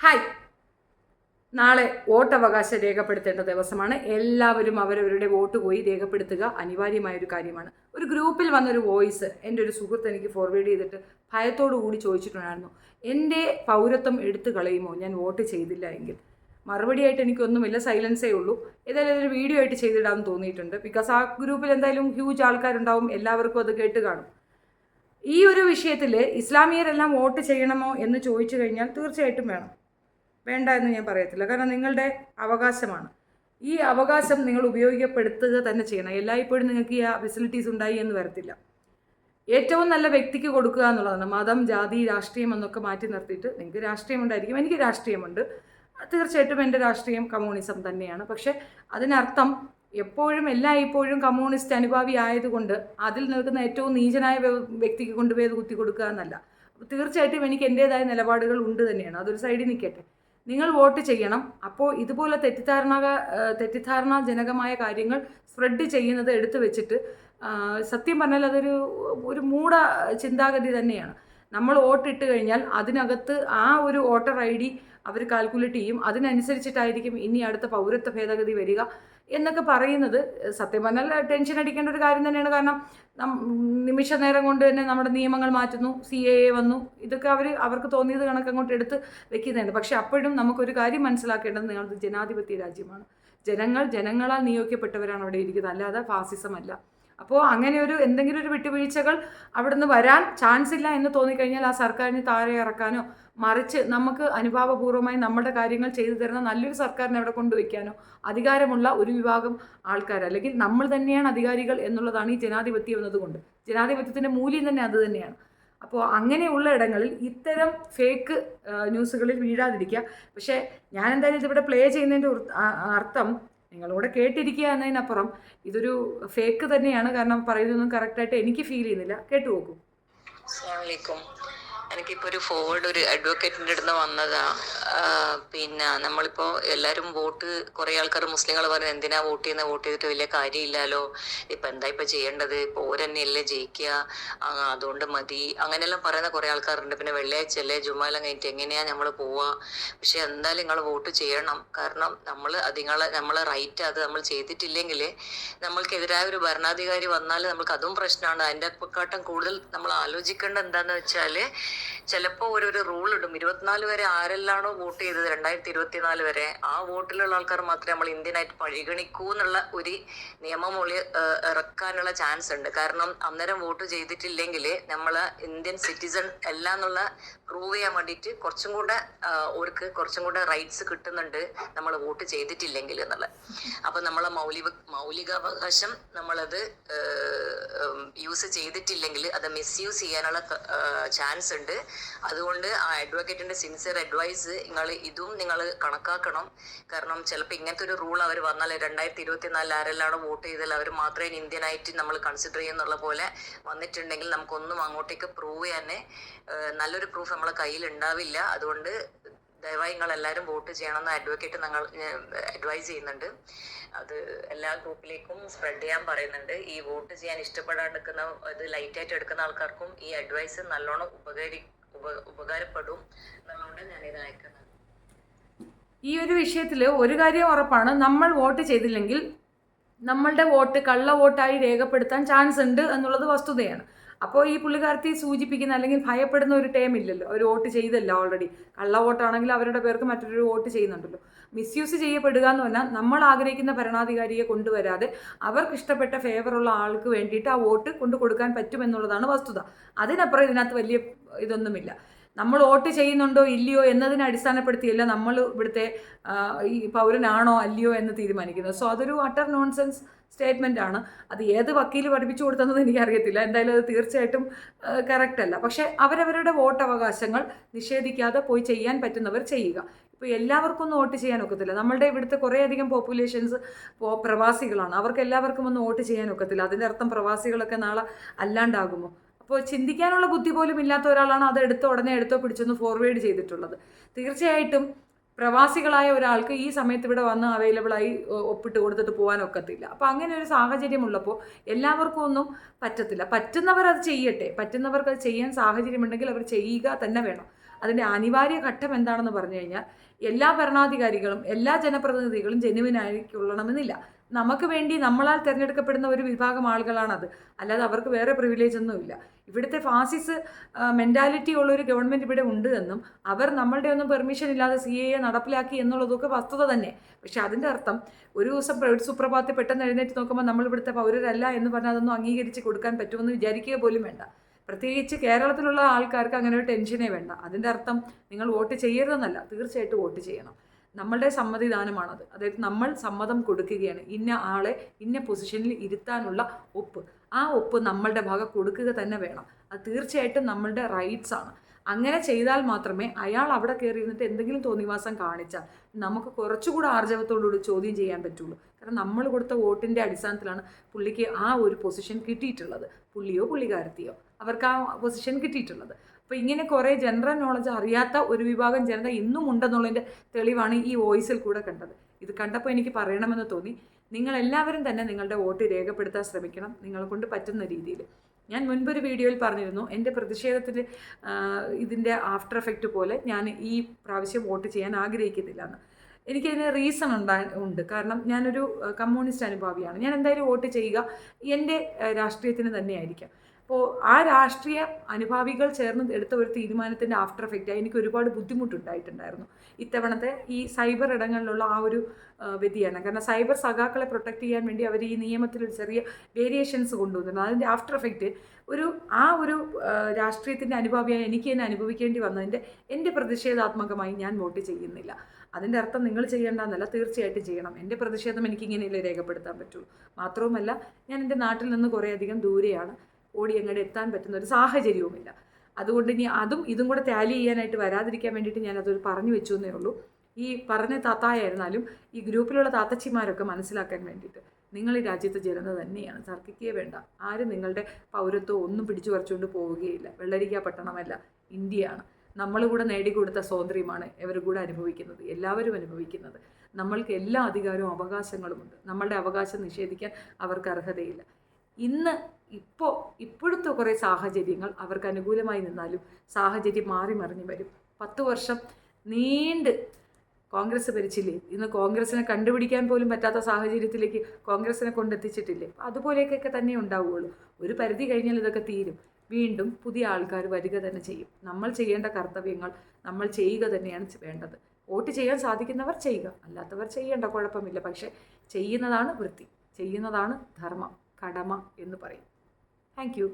Hi, നാളെ വോട്ടവകാശം രേഖപ്പെടുത്തേണ്ട ദിവസമാണ്. എല്ലാവരും അവരവരുടെ വോട്ട് പോയി രേഖപ്പെടുത്തുക അനിവാര്യമായൊരു കാര്യമാണ്. ഒരു ഗ്രൂപ്പിൽ വന്നൊരു വോയിസ് എൻ്റെ ഒരു സുഹൃത്ത് എനിക്ക് ഫോർവേഡ് ചെയ്തിട്ട് ഭയത്തോടു കൂടി ചോദിച്ചിട്ടുണ്ടായിരുന്നു, എൻ്റെ പൗരത്വം എടുത്തു കളയുമോ ഞാൻ വോട്ട് ചെയ്തില്ല എങ്കിൽ. മറുപടിയായിട്ട് എനിക്കൊന്നുമില്ല, സൈലൻസേ ഉള്ളൂ. ഏതായാലും അതൊരു വീഡിയോ ആയിട്ട് ചെയ്തിടാമെന്ന് തോന്നിയിട്ടുണ്ട്. ബിക്കോസ് ആ ഗ്രൂപ്പിൽ എന്തായാലും ഹ്യൂജ് ആൾക്കാരുണ്ടാവും, എല്ലാവർക്കും അത് കേട്ട് കാണും. ഈ ഒരു വിഷയത്തിൽ ഇസ്ലാമിയരെല്ലാം വോട്ട് ചെയ്യണമോ എന്ന് ചോദിച്ചു കഴിഞ്ഞാൽ തീർച്ചയായിട്ടും വേണം. വേണ്ട എന്ന് ഞാൻ പറയത്തില്ല, കാരണം നിങ്ങളുടെ അവകാശമാണ്. ഈ അവകാശം നിങ്ങൾ ഉപയോഗപ്പെടുത്തുക തന്നെ ചെയ്യണം. എല്ലായ്പ്പോഴും നിങ്ങൾക്ക് ഈ ഫെസിലിറ്റീസ് ഉണ്ടായി എന്ന് വരത്തില്ല. ഏറ്റവും നല്ല വ്യക്തിക്ക് കൊടുക്കുക എന്നുള്ളതാണ്. മതം, ജാതി, രാഷ്ട്രീയം എന്നൊക്കെ മാറ്റി നിർത്തിയിട്ട് നിങ്ങൾക്ക് രാഷ്ട്രീയം ഉണ്ടായിരിക്കും. എനിക്ക് രാഷ്ട്രീയമുണ്ട്, തീർച്ചയായിട്ടും എൻ്റെ രാഷ്ട്രീയം കമ്മ്യൂണിസം തന്നെയാണ്. പക്ഷേ അതിനർത്ഥം എപ്പോഴും എല്ലായ്പ്പോഴും കമ്മ്യൂണിസ്റ്റ് അനുഭാവി ആയതുകൊണ്ട് അതിൽ നിൽക്കുന്ന ഏറ്റവും നീചനായ വ്യക്തിക്ക് കൊണ്ടുപോയി അത് കുത്തി കൊടുക്കുക എന്നല്ല. തീർച്ചയായിട്ടും എനിക്ക് എൻ്റേതായ നിലപാടുകൾ ഉണ്ട് തന്നെയാണ്. അതൊരു സൈഡിൽ നിൽക്കട്ടെ. നിങ്ങൾ വോട്ട് ചെയ്യണം. അപ്പോൾ ഇതുപോലെ തെറ്റിദ്ധാരണാജനകമായ കാര്യങ്ങൾ സ്പ്രെഡ് ചെയ്യുന്നത് എടുത്തു വെച്ചിട്ട്, സത്യം പറഞ്ഞാൽ ഒരു മൂഢ ചിന്താഗതി തന്നെയാണ്. നമ്മൾ വോട്ടിട്ട് കഴിഞ്ഞാൽ അതിനകത്ത് ആ ഒരു വോട്ടർ ID അവർ കാൽക്കുലേറ്റ് ചെയ്യും. അതിനനുസരിച്ചിട്ടായിരിക്കും ഇനി അടുത്ത പൗരത്വ ഭേദഗതി വരിക എന്നൊക്കെ പറയുന്നത് സത്യം പറഞ്ഞാൽ ടെൻഷൻ അടിക്കേണ്ട ഒരു കാര്യം തന്നെയാണ്. കാരണം നിമിഷ നേരം കൊണ്ട് തന്നെ നമ്മുടെ നിയമങ്ങൾ മാറ്റുന്നു, CAA വന്നു, ഇതൊക്കെ അവർക്ക് തോന്നിയത് കണക്ക് അങ്ങോട്ട് എടുത്ത് വെക്കുന്നുണ്ട്. പക്ഷെ അപ്പോഴും നമുക്കൊരു കാര്യം മനസ്സിലാക്കേണ്ടത്, നിങ്ങളത് ജനാധിപത്യ രാജ്യമാണ്. ജനങ്ങളാൽ നിയോഗിക്കപ്പെട്ടവരാണ് അവിടെ ഇരിക്കുന്നത്, അല്ലാതെ ഫാസിസം അല്ല. അപ്പോൾ അങ്ങനെ എന്തെങ്കിലും ഒരു വിട്ടുവീഴ്ചകൾ അവിടെ നിന്ന് വരാൻ ചാൻസ് ഇല്ല എന്ന് തോന്നിക്കഴിഞ്ഞാൽ ആ സർക്കാരിന് താഴെ ഇറക്കാനോ, മറിച്ച് നമുക്ക് അനുഭാവപൂർവ്വമായി നമ്മുടെ കാര്യങ്ങൾ ചെയ്തു തരുന്ന നല്ലൊരു സർക്കാരിനെ അവിടെ കൊണ്ടുവയ്ക്കാനോ അധികാരമുള്ള ഒരു വിഭാഗം ആൾക്കാർ, അല്ലെങ്കിൽ നമ്മൾ തന്നെയാണ് അധികാരികൾ എന്നുള്ളതാണ് ഈ ജനാധിപത്യം എന്നതുകൊണ്ട്. ജനാധിപത്യത്തിൻ്റെ മൂല്യം തന്നെ അത് തന്നെയാണ്. അപ്പോൾ അങ്ങനെയുള്ള ഇടങ്ങളിൽ ഇത്തരം ഫേക്ക് ന്യൂസുകളിൽ വീഴാതിരിക്കുക. പക്ഷേ ഞാൻ എന്തായാലും ഇതിവിടെ പ്ലേ ചെയ്യുന്നതിൻ്റെ അർത്ഥം നിങ്ങളോട് കേട്ടിരിക്കുക എന്നതിനപ്പുറം ഇതൊരു ഫേക്ക് തന്നെയാണ്. കാരണം പറയുന്നതൊന്നും കറക്റ്റായിട്ട് എനിക്ക് ഫീൽ ചെയ്യുന്നില്ല. കേട്ടു നോക്കൂ. എനിക്കിപ്പോൾ ഒരു ഫോർവേഡ് ഒരു അഡ്വക്കേറ്റിൻ്റെ അടുത്ത് വന്നതാ. പിന്നെ നമ്മളിപ്പോൾ എല്ലാവരും വോട്ട്, കുറേ ആൾക്കാർ മുസ്ലിങ്ങൾ പറയുന്നത് എന്തിനാ വോട്ട് ചെയ്തിട്ട് വലിയ കാര്യമില്ലല്ലോ, ഇപ്പം എന്താ ഇപ്പം ചെയ്യേണ്ടത്, ഇപ്പോൾ ഓരെന്നെയല്ലേ ജയിക്കുക, അതുകൊണ്ട് മതി, അങ്ങനെയെല്ലാം പറയുന്ന കുറേ ആൾക്കാരുണ്ട്. പിന്നെ വെള്ളിയാഴ്ചയല്ലേ, ജുമാലെല്ലാം കഴിഞ്ഞിട്ട് എങ്ങനെയാണ് നമ്മൾ പോവുക. പക്ഷെ എന്തായാലും നിങ്ങൾ വോട്ട് ചെയ്യണം. കാരണം നമ്മളെ റൈറ്റ് അത് നമ്മൾ ചെയ്തിട്ടില്ലെങ്കിൽ നമ്മൾക്കെതിരായ ഒരു ഭരണാധികാരി വന്നാൽ നമുക്ക് അതും പ്രശ്നമാണ്. അതിൻ്റെ കാട്ടും കൂടുതൽ നമ്മൾ ആലോചിക്കേണ്ട എന്താണെന്ന് വെച്ചാൽ, ചിലപ്പോൾ ഒരു റൂൾ ഇടും, 24 വരെ ആരെല്ലാണോ വോട്ട് ചെയ്തത് 2024 വരെ, ആ വോട്ടിലുള്ള ആൾക്കാർ മാത്രമേ നമ്മൾ ഇന്ത്യനായിട്ട് പരിഗണിക്കൂ എന്നുള്ള ഒരു നിയമം ഇറക്കാനുള്ള ചാൻസ് ഉണ്ട്. കാരണം അന്നേരം വോട്ട് ചെയ്തിട്ടില്ലെങ്കിൽ നമ്മൾ ഇന്ത്യൻ സിറ്റിസൺ അല്ല എന്നുള്ള പ്രൂവ് ചെയ്യാൻ വേണ്ടിയിട്ട് കുറച്ചും കൂടെ റൈറ്റ്സ് കിട്ടുന്നുണ്ട് നമ്മൾ വോട്ട് ചെയ്തിട്ടില്ലെങ്കിൽ എന്നുള്ളത്. അപ്പം നമ്മളെ മൗലികാവകാശം നമ്മളത് യൂസ് ചെയ്തിട്ടില്ലെങ്കിൽ അത് മിസ്യൂസ് ചെയ്യാനുള്ള ചാൻസ് ഉണ്ട്. അതുകൊണ്ട് ആ അഡ്വക്കേറ്റിന്റെ സിൻസിയർ അഡ്വൈസ് നിങ്ങൾ കണക്കാക്കണം. കാരണം ചിലപ്പോൾ ഇങ്ങനത്തെ ഒരു റൂൾ അവർ വന്നാൽ 2024 ആരെല്ലാണോ വോട്ട് ചെയ്താൽ അവർ മാത്രമേ ഇന്ത്യനായിട്ട് നമ്മൾ കൺസിഡർ ചെയ്യുന്നുള്ള പോലെ വന്നിട്ടുണ്ടെങ്കിൽ നമുക്കൊന്നും അങ്ങോട്ടേക്ക് പ്രൂവ് ചെയ്യാൻ നല്ലൊരു പ്രൂഫ് നമ്മളെ കയ്യിൽ ഉണ്ടാവില്ല. അതുകൊണ്ട് ദയവായി നിങ്ങളെല്ലാവരും വോട്ട് ചെയ്യണമെന്ന് അഡ്വക്കേറ്റ് ഞങ്ങൾ അഡ്വൈസ് ചെയ്യുന്നുണ്ട്. അത് എല്ലാ ഗ്രൂപ്പിലേക്കും സ്പ്രെഡ് ചെയ്യാൻ പറയുന്നുണ്ട്. ഈ വോട്ട് ചെയ്യാൻ ഇഷ്ടപ്പെടാണ്ടിരിക്കുന്ന, ഇത് ലൈറ്റായിട്ട് എടുക്കുന്ന ആൾക്കാർക്കും ഈ അഡ്വൈസ് നല്ലോണം ഉപകാരപ്പെടും എന്നുള്ളതുകൊണ്ട് ഞാനിത് അയക്കുന്നത്. ഈ ഒരു വിഷയത്തിൽ ഒരു കാര്യം ഉറപ്പാണ്, നമ്മൾ വോട്ട് ചെയ്തില്ലെങ്കിൽ നമ്മളുടെ വോട്ട് കള്ള വോട്ടായി രേഖപ്പെടുത്താൻ ചാൻസ് ഉണ്ട് എന്നുള്ളത് വസ്തുതയാണ്. അപ്പോൾ ഈ പുള്ളിക്കാരത്തി സൂചിപ്പിക്കുന്ന അല്ലെങ്കിൽ ഭയപ്പെടുന്ന ഒരു ടേം ഇല്ലല്ലോ. അവർ വോട്ട് ചെയ്തല്ല, ഓൾറെഡി കള്ള വോട്ടാണെങ്കിൽ അവരുടെ പേർക്ക് മറ്റൊരു വോട്ട് ചെയ്യുന്നുണ്ടല്ലോ. മിസ്യൂസ് ചെയ്യപ്പെടുക എന്ന് പറഞ്ഞാൽ നമ്മൾ ആഗ്രഹിക്കുന്ന ഭരണാധികാരിയെ കൊണ്ടുവരാതെ അവർക്ക് ഇഷ്ടപ്പെട്ട ഫേവറുള്ള ആൾക്ക് വേണ്ടിയിട്ട് ആ വോട്ട് കൊണ്ടു കൊടുക്കാൻ പറ്റുമെന്നുള്ളതാണ് വസ്തുത. അതിനപ്പുറം ഇതിനകത്ത് വലിയ ഇതൊന്നുമില്ല. നമ്മൾ വോട്ട് ചെയ്യുന്നുണ്ടോ ഇല്ലയോ എന്നതിനെ അടിസ്ഥാനപ്പെടുത്തിയല്ല നമ്മൾ ഇവിടുത്തെ ഈ പൗരനാണോ അല്ലയോ എന്ന് തീരുമാനിക്കുന്നത്. സോ അതൊരു അട്ടർ നോൺസെൻസ് സ്റ്റേറ്റ്മെൻ്റ് ആണ്. അത് ഏത് വക്കീൽ പഠിപ്പിച്ചു കൊടുത്തതെന്ന് എനിക്കറിയത്തില്ല. എന്തായാലും അത് തീർച്ചയായിട്ടും കറക്റ്റ് അല്ല. പക്ഷേ അവരവരുടെ വോട്ടവകാശങ്ങൾ നിഷേധിക്കാതെ പോയി ചെയ്യാൻ പറ്റുന്നവർ ചെയ്യുക. ഇപ്പോൾ എല്ലാവർക്കും ഒന്നും വോട്ട് ചെയ്യാൻ ഒക്കത്തില്ല. നമ്മളുടെ ഇവിടുത്തെ കുറേയധികം പോപ്പുലേഷൻസ് പ്രവാസികളാണ്. അവർക്ക് എല്ലാവർക്കും ഒന്നും വോട്ട് ചെയ്യാൻ ഒക്കത്തില്ല. അതിൻ്റെ അർത്ഥം പ്രവാസികളൊക്കെ നാളെ അല്ലാണ്ടാകുമോ? അപ്പോൾ ചിന്തിക്കാനുള്ള ബുദ്ധി പോലും ഇല്ലാത്ത ഒരാളാണ് അത് ഉടനെ പിടിച്ചൊന്ന് ഫോർവേഡ് ചെയ്തിട്ടുള്ളത്. തീർച്ചയായിട്ടും പ്രവാസികളായ ഒരാൾക്ക് ഈ സമയത്ത് ഇവിടെ വന്ന് അവൈലബിളായി ഒപ്പിട്ട് കൊടുത്തിട്ട് പോകാനൊക്കത്തില്ല. അപ്പോൾ അങ്ങനെ ഒരു സാഹചര്യമുള്ളപ്പോൾ എല്ലാവർക്കും ഒന്നും പറ്റത്തില്ല. പറ്റുന്നവർ അത് ചെയ്യട്ടെ. പറ്റുന്നവർക്ക് അത് ചെയ്യാൻ സാഹചര്യമുണ്ടെങ്കിൽ അവർ ചെയ്യുക തന്നെ വേണം. അതിൻ്റെ അനിവാര്യ ഘട്ടം എന്താണെന്ന് പറഞ്ഞു കഴിഞ്ഞാൽ എല്ലാ ഭരണാധികാരികളും എല്ലാ ജനപ്രതിനിധികളും ജെന്യുവിനായിക്കൊള്ളണമെന്നില്ല. നമുക്ക് വേണ്ടി നമ്മളാൽ തിരഞ്ഞെടുക്കപ്പെടുന്ന ഒരു വിഭാഗം ആളുകളാണത്. അല്ലാതെ അവർക്ക് വേറെ പ്രിവിലേജ് ഒന്നുമില്ല. ഇവിടുത്തെ ഫാസിസ് മെൻറ്റാലിറ്റി ഉള്ളൊരു ഗവൺമെൻറ് ഇവിടെ ഉണ്ട് എന്നും അവർ നമ്മളുടെ ഒന്നും പെർമിഷൻ ഇല്ലാതെ CAA നടപ്പിലാക്കി എന്നുള്ളതൊക്കെ വസ്തുത തന്നെ. പക്ഷെ അതിൻ്റെ അർത്ഥം ഒരു ദിവസം സുപ്രഭാതത്തിൽ പെട്ടെന്ന് എഴുന്നേറ്റ് നോക്കുമ്പോൾ നമ്മൾ ഇവിടുത്തെ പൗരരല്ല എന്ന് പറഞ്ഞാൽ അതൊന്നും അംഗീകരിച്ച് കൊടുക്കാൻ പറ്റുമെന്ന് വിചാരിക്കുക പോലും വേണ്ട. പ്രത്യേകിച്ച് കേരളത്തിലുള്ള ആൾക്കാർക്ക് അങ്ങനെ ഒരു ടെൻഷനേ വേണ്ട. അതിൻ്റെ അർത്ഥം നിങ്ങൾ വോട്ട് ചെയ്യരുതെന്നല്ല, തീർച്ചയായിട്ടും വോട്ട് ചെയ്യണം. നമ്മളുടെ സമ്മതിദാനമാണത്. അതായത് നമ്മൾ സമ്മതം കൊടുക്കുകയാണ് ഇന്ന ആളെ ഇന്ന പൊസിഷനിൽ ഇരുത്താനുള്ള ഒപ്പ്. ആ ഒപ്പ് നമ്മളുടെ ഭാഗം കൊടുക്കുക തന്നെ വേണം. അത് തീർച്ചയായിട്ടും നമ്മളുടെ റൈറ്റ്സ് ആണ്. അങ്ങനെ ചെയ്താൽ മാത്രമേ അയാൾ അവിടെ കയറി ഇരുന്നിട്ട് എന്തെങ്കിലും തോന്നിവാസം കാണിച്ചാൽ നമുക്ക് കുറച്ചുകൂടെ ആർജവത്തോടുകൂടി ചോദ്യം ചെയ്യാൻ പറ്റുള്ളൂ. കാരണം നമ്മൾ കൊടുത്ത വോട്ടിൻ്റെ അടിസ്ഥാനത്തിലാണ് പുള്ളിക്ക് ആ ഒരു പൊസിഷൻ കിട്ടിയിട്ടുള്ളത്. പുള്ളിയോ പുള്ളിക്കാരത്തിയോ അവർക്ക് ആ പൊസിഷൻ കിട്ടിയിട്ടുള്ളത്. അപ്പോൾ ഇങ്ങനെ കുറേ ജനറൽ നോളജ് അറിയാത്ത ഒരു വിഭാഗം ജനത ഇന്നും ഉണ്ടെന്നുള്ളതിൻ്റെ തെളിവാണ് ഈ വോയിസിൽ കൂടെ കണ്ടത്. ഇത് കണ്ടപ്പോൾ എനിക്ക് പറയണമെന്ന് തോന്നി. നിങ്ങളെല്ലാവരും തന്നെ നിങ്ങളുടെ വോട്ട് രേഖപ്പെടുത്താൻ ശ്രമിക്കണം, നിങ്ങളെ കൊണ്ട് പറ്റുന്ന രീതിയിൽ. ഞാൻ മുൻപൊരു വീഡിയോയിൽ പറഞ്ഞിരുന്നു എൻ്റെ പ്രതിഷേധത്തിന് ഇതിൻ്റെ ആഫ്റ്റർ എഫക്റ്റ് പോലെ ഞാൻ ഈ പ്രാവശ്യം വോട്ട് ചെയ്യാൻ ആഗ്രഹിക്കുന്നില്ല എന്ന്. എനിക്കതിന് റീസൺ ഉണ്ട്. കാരണം ഞാനൊരു കമ്മ്യൂണിസ്റ്റ് അനുഭാവിയാണ്. ഞാൻ എന്തായാലും വോട്ട് ചെയ്യുക എൻ്റെ രാഷ്ട്രീയത്തിന് തന്നെയായിരിക്കാം. അപ്പോൾ ആ രാഷ്ട്രീയ അനുഭാവികൾ ചേർന്ന് എടുത്ത ഒരു തീരുമാനത്തിൻ്റെ ആഫ്റ്റർ എഫക്റ്റ് എനിക്ക് ഒരുപാട് ബുദ്ധിമുട്ടുണ്ടായിട്ടുണ്ടായിരുന്നു ഇത്തവണത്തെ ഈ സൈബർ ഇടങ്ങളിലുള്ള ആ ഒരു വ്യതിയാനം. കാരണം സൈബർ സഖാക്കളെ പ്രൊട്ടക്റ്റ് ചെയ്യാൻ വേണ്ടി അവർ ഈ നിയമത്തിൽ ഒരു ചെറിയ വേരിയേഷൻസ് കൊണ്ടുവന്നിരുന്നു. അതിൻ്റെ ആഫ്റ്റർ എഫക്റ്റ് ആ ഒരു രാഷ്ട്രീയത്തിൻ്റെ അനുഭാവിയായി എനിക്ക് തന്നെ അനുഭവിക്കേണ്ടി വന്നതിൻ്റെ എൻ്റെ പ്രതിഷേധാത്മകമായി ഞാൻ വോട്ട് ചെയ്യുന്നില്ല. അതിൻ്റെ അർത്ഥം നിങ്ങൾ ചെയ്യേണ്ടെന്നല്ല, തീർച്ചയായിട്ടും ചെയ്യണം. എൻ്റെ പ്രതിഷേധം എനിക്കിങ്ങനെയല്ലേ രേഖപ്പെടുത്താൻ പറ്റുള്ളൂ. മാത്രവുമല്ല ഞാൻ എൻ്റെ നാട്ടിൽ നിന്ന് കുറേയധികം ദൂരെയാണ്, ഓടി അങ്ങോട്ട് എത്താൻ പറ്റുന്ന ഒരു സാഹചര്യവുമില്ല. അതുകൊണ്ട് ഇനി അതും ഇതും കൂടെ ടാലി ചെയ്യാനായിട്ട് വരാതിരിക്കാൻ വേണ്ടിയിട്ട് ഞാനതൊരു പറഞ്ഞു വെച്ചു എന്നേ ഉള്ളൂ. ഈ പറഞ്ഞ താത്തായായിരുന്നാലും ഈ ഗ്രൂപ്പിലുള്ള താത്തച്ചിമാരൊക്കെ മനസ്സിലാക്കാൻ വേണ്ടിയിട്ട് നിങ്ങൾ ഈ രാജ്യത്തെ ജനത തന്നെയാണ്, തർക്കിക്കുകയേ വേണ്ട. ആരും നിങ്ങളുടെ പൗരത്വം ഒന്നും പിടിച്ചു പറിച്ചുകൊണ്ട് പോവുകയില്ല. വെള്ളരിക്ക പട്ടണമല്ല, ഇന്ത്യയാണ്. നമ്മൾ കൂടെ നേടിക്കൊടുത്ത സ്വാതന്ത്ര്യമാണ് ഇവർ കൂടെ അനുഭവിക്കുന്നത്, എല്ലാവരും അനുഭവിക്കുന്നത്. നമ്മൾക്ക് എല്ലാ അധികാരവും അവകാശങ്ങളുമുണ്ട്. നമ്മളുടെ അവകാശം നിഷേധിക്കാൻ അവർക്ക് അർഹതയില്ല. ഇപ്പോഴത്തെ കുറേ സാഹചര്യങ്ങൾ അവർക്ക് അനുകൂലമായി നിന്നാലും സാഹചര്യം മാറി മറിഞ്ഞു വരും. 10 വർഷം നീണ്ട് കോൺഗ്രസ് ഭരിച്ചില്ലേ? ഇന്ന് കോൺഗ്രസിനെ കണ്ടുപിടിക്കാൻ പോലും പറ്റാത്ത സാഹചര്യത്തിലേക്ക് കോൺഗ്രസിനെ കൊണ്ടെത്തിച്ചിട്ടില്ലേ? അതുപോലെയൊക്കെ തന്നെ ഉണ്ടാവുകയുള്ളൂ. ഒരു പരിധി കഴിഞ്ഞാൽ ഇതൊക്കെ തീരും. വീണ്ടും പുതിയ ആൾക്കാർ വരിക തന്നെ ചെയ്യും. നമ്മൾ ചെയ്യേണ്ട കർത്തവ്യങ്ങൾ നമ്മൾ ചെയ്യുക തന്നെയാണ് വേണ്ടത്. വോട്ട് ചെയ്യാൻ സാധിക്കുന്നവർ ചെയ്യുക, അല്ലാത്തവർ ചെയ്യേണ്ട, കുഴപ്പമില്ല. പക്ഷേ ചെയ്യുന്നതാണ് വൃത്തി, ചെയ്യുന്നതാണ് ധർമ്മം, കടമ എന്ന് പറയും. Thank you.